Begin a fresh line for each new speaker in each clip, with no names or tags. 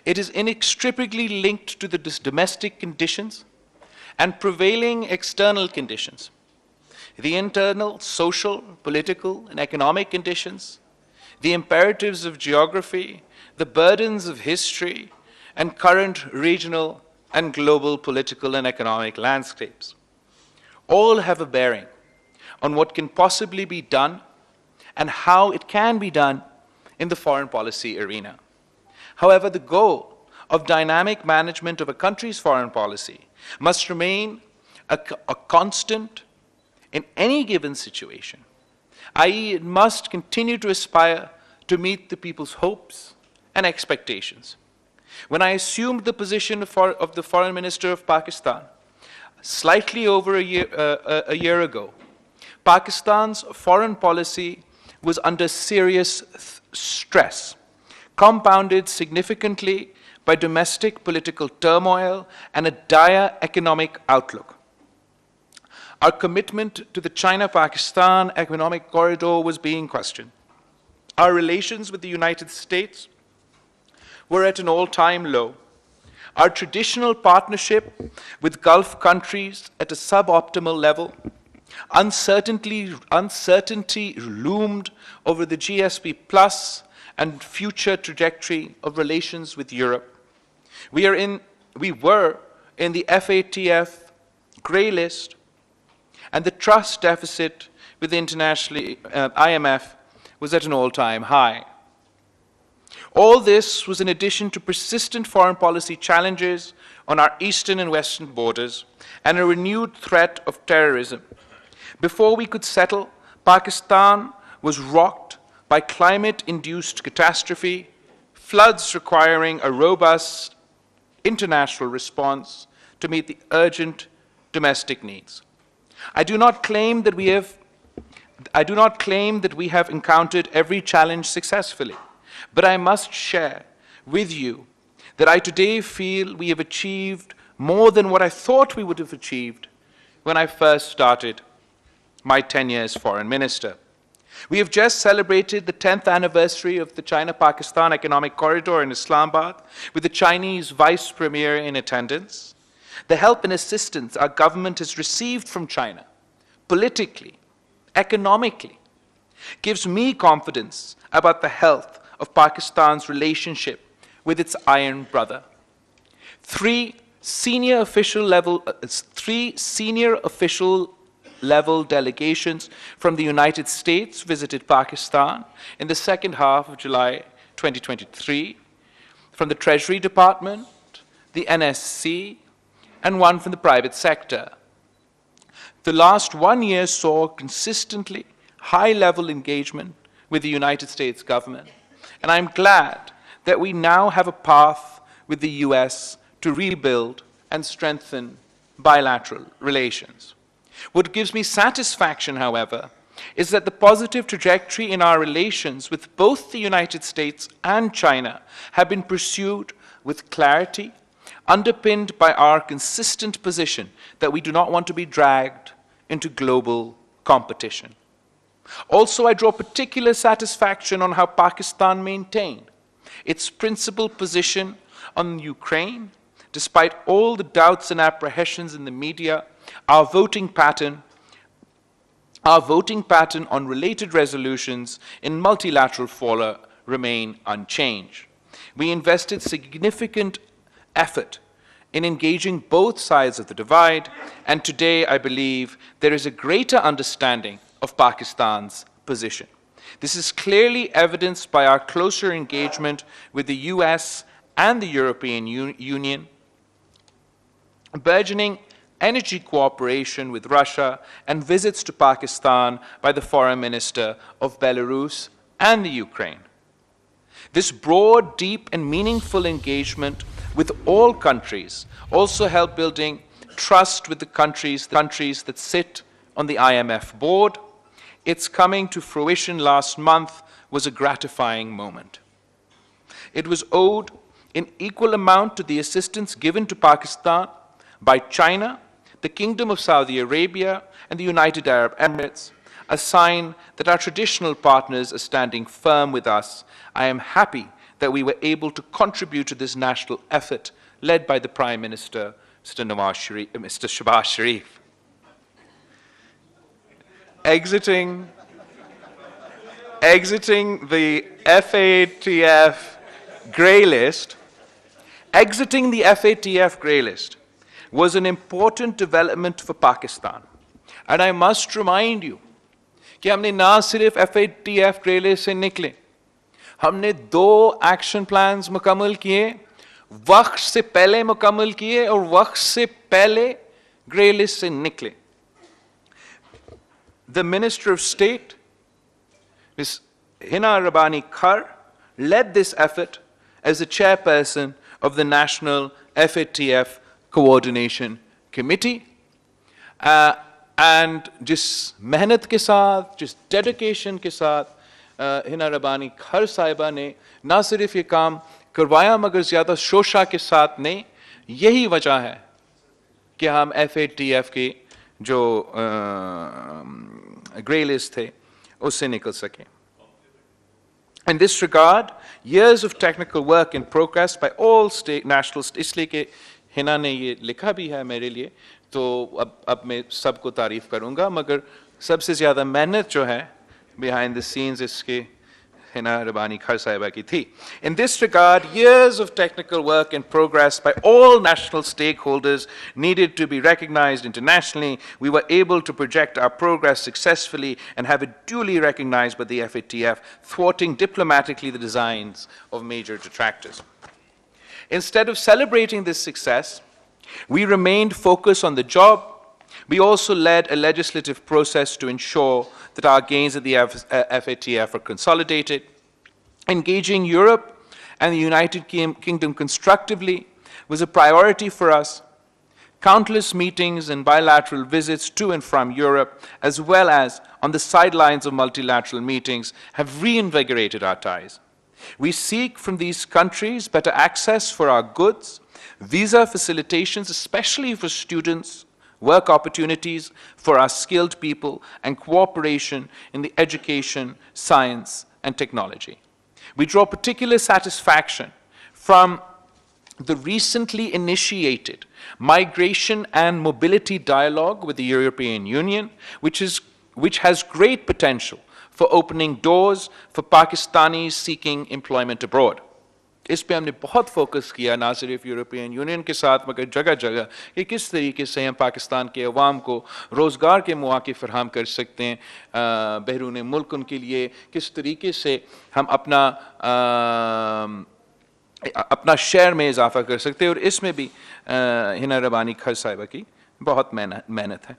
It is inextricably linked to the domestic conditions and prevailing external conditions, the internal, social, political, and economic conditions, the imperatives of geography, the burdens of history, and current regional and global political and economic landscapes. All have a bearing on what can possibly be done and how it can be done in the foreign policy arena. However, the goal of dynamic management of a country's foreign policy must remain a constant in any given situation, i.e., it must continue to aspire to meet the people's hopes and expectations. When I assumed the position of the Foreign Minister of Pakistan slightly over a year ago, Pakistan's foreign policy was under serious stress, compounded significantly by domestic political turmoil and a dire economic outlook. Our commitment to the China-Pakistan economic corridor was being questioned. Our relations with the United States were at an all-time low. Our traditional partnership with Gulf countries at a suboptimal level. Uncertainty loomed over the GSP Plus and future trajectory of relations with Europe. We were in the FATF grey list, and the trust deficit with the IMF was at an all-time high. All this was in addition to persistent foreign policy challenges on our eastern and western borders and a renewed threat of terrorism. Before we could settle, Pakistan was rocked by climate-induced catastrophe, floods requiring a robust international response to meet the urgent domestic needs. I do not claim that we have encountered every challenge successfully, but I must share with you that I today feel we have achieved more than what I thought we would have achieved when I first started my tenure as Foreign Minister. We have just celebrated the 10th anniversary of the China-Pakistan Economic Corridor in Islamabad, with the Chinese Vice Premier in attendance. The help and assistance our government has received from China, politically, economically, gives me confidence about the health of Pakistan's relationship with its iron brother. Three senior official level delegations from the United States visited Pakistan in the second half of July 2023, from the Treasury Department, the NSC, and one from the private sector. The last 1 year saw consistently high-level engagement with the United States government, and I'm glad that we now have a path with the US to rebuild and strengthen bilateral relations. What gives me satisfaction, however, is that the positive trajectory in our relations with both the United States and China have been pursued with clarity, underpinned by our consistent position that we do not want to be dragged into global competition. Also, I draw particular satisfaction on how Pakistan maintained its principled position on Ukraine, despite all the doubts and apprehensions in the media. Our voting pattern on related resolutions in multilateral fora remain unchanged. We invested significant effort in engaging both sides of the divide, and today I believe there is a greater understanding of Pakistan's position. This is clearly evidenced by our closer engagement with the US and the European Union, burgeoning energy cooperation with Russia, and visits to Pakistan by the Foreign Minister of Belarus and the Ukraine. This broad, deep, and meaningful engagement with all countries also helped building trust with the countries that sit on the IMF board. Its coming to fruition last month was a gratifying moment. It was owed in equal amount to the assistance given to Pakistan by China, the Kingdom of Saudi Arabia, and the United Arab Emirates, a sign that our traditional partners are standing firm with us. I am happy that we were able to contribute to this national effort led by the Prime Minister, Mr. Shahbaz Sharif. Exiting the FATF grey list, was an important development for Pakistan. And I must remind you कि हमने ना सिर्फ FATF grey list से निकले, हमने 2 action plans मुकम्मल किए, वक्त से पहले मुकम्मल किए और वक्त से पहले ग्रे लिस्ट से निकले. The Minister of State, Ms. Hina Rabbani Khar, led this effort as the chairperson of the National FATF Coordination Committee. And जिस मेहनत के साथ, जिस डेडिकेशन के साथ हिना रबानी खर साहिबा ने ना सिर्फ ये काम करवाया मगर ज़्यादा शोशा के साथ नहीं, यही वजह है कि हम FATF के जो ग्रे लिस्ट थे उससे निकल सके. In this regard, years of technical work in progress by all state national, इसलिए कि हिना ने ये लिखा भी है मेरे लिए, तो अब मैं सबको तारीफ करूंगा, मगर सबसे ज़्यादा मेहनत जो है behind the scenes इसके Hina Rabbani Khar Sahiba ki thi. In this regard, years of technical work in progress by all national stakeholders needed to be recognized internationally. We were able to project our progress successfully and have it duly recognized by the FATF, thwarting diplomatically the designs of major detractors. Instead of celebrating this success, we remained focused on the job. We also led a legislative process to ensure that our gains at the FATF are consolidated. Engaging Europe and the United Kingdom constructively was a priority for us. Countless meetings and bilateral visits to and from Europe, as well as on the sidelines of multilateral meetings, have reinvigorated our ties. We seek from these countries better access for our goods, visa facilitations, especially for students, work opportunities for our skilled people, and cooperation in the education, science, and technology. We draw particular satisfaction from the recently initiated migration and mobility dialogue with the European Union, which has great potential for opening doors for Pakistanis seeking employment abroad. इस पे हमने बहुत focus किया, ना सिर्फ European union के साथ मगर जगह जगह कि किस तरीके से हम पाकिस्तान के अवाम को रोज़गार के मौके फराहम कर सकते हैं, बैरून मुल्क उनके लिए किस तरीके से हम अपना शेयर में इजाफा कर सकते हैं, और इसमें भी हिना रबानी खर साहिबा की बहुत मेहनत है.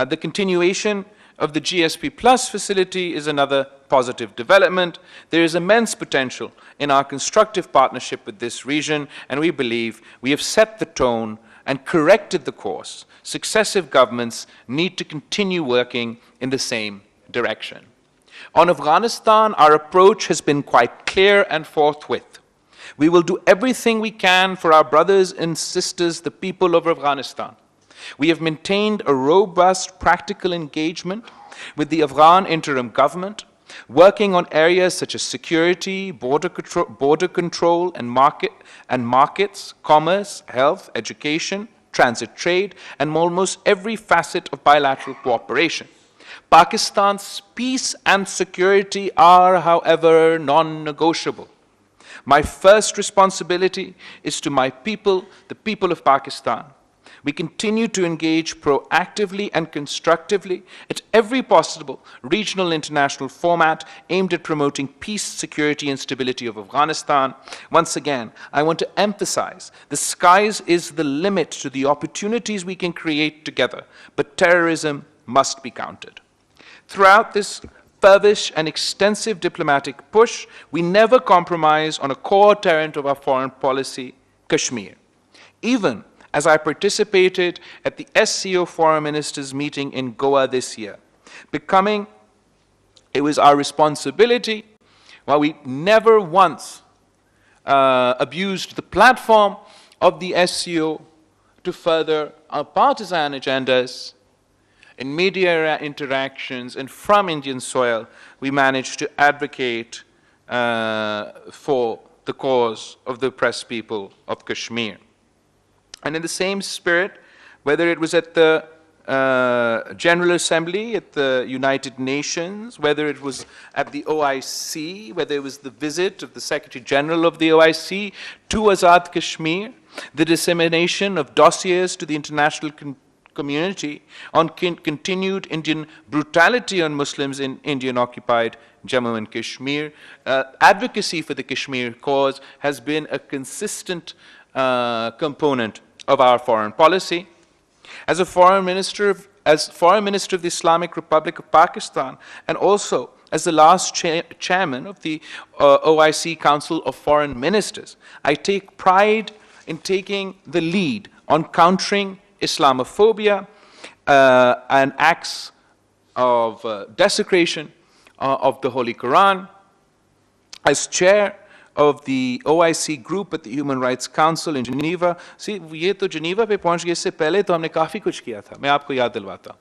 The continuation of the GSP Plus facility is another positive development. There is immense potential in our constructive partnership with this region, and we believe we have set the tone and corrected the course. Successive governments need to continue working in the same direction. On Afghanistan, our approach has been quite clear and forthwith. We will do everything we can for our brothers and sisters, the people of Afghanistan. We have maintained a robust practical engagement with the Afghan interim government, working on areas such as security, border control and markets, commerce, health, education, transit trade, and almost every facet of bilateral cooperation. Pakistan's peace and security are, however, non-negotiable. My first responsibility is to my people, the people of Pakistan. We continue to engage proactively and constructively at every possible regional international format aimed at promoting peace, security, and stability of Afghanistan. Once again, I want to emphasize the skies is the limit to the opportunities we can create together, but terrorism must be countered. Throughout this furvish and extensive diplomatic push, we never compromise on a core tenet of our foreign policy, Kashmir. Even as I participated at the SCO Foreign Ministers meeting in Goa this year, it was our responsibility, while we never once abused the platform of the SCO to further our partisan agendas. In media interactions and from Indian soil, we managed to advocate for the cause of the oppressed people of Kashmir. And in the same spirit, whether it was at the General Assembly at the United Nations, whether it was at the OIC, whether it was the visit of the Secretary General of the OIC to Azad Kashmir, the dissemination of dossiers to the international community on continued Indian brutality on Muslims in Indian-occupied Jammu and Kashmir, advocacy for the Kashmir cause has been a consistent component of our foreign policy. As Foreign Minister of the Islamic Republic of Pakistan, and also as the last chairman of the OIC Council of Foreign Ministers, I take pride in taking the lead on countering Islamophobia and acts of desecration of the Holy Quran. As chair of the OIC group at the Human Rights Council in Geneva. See, ये तो Geneva पे पहुंच गए, इससे पहले तो हमने काफी कुछ किया था, मैं आपको याद दिलवाता हूँ.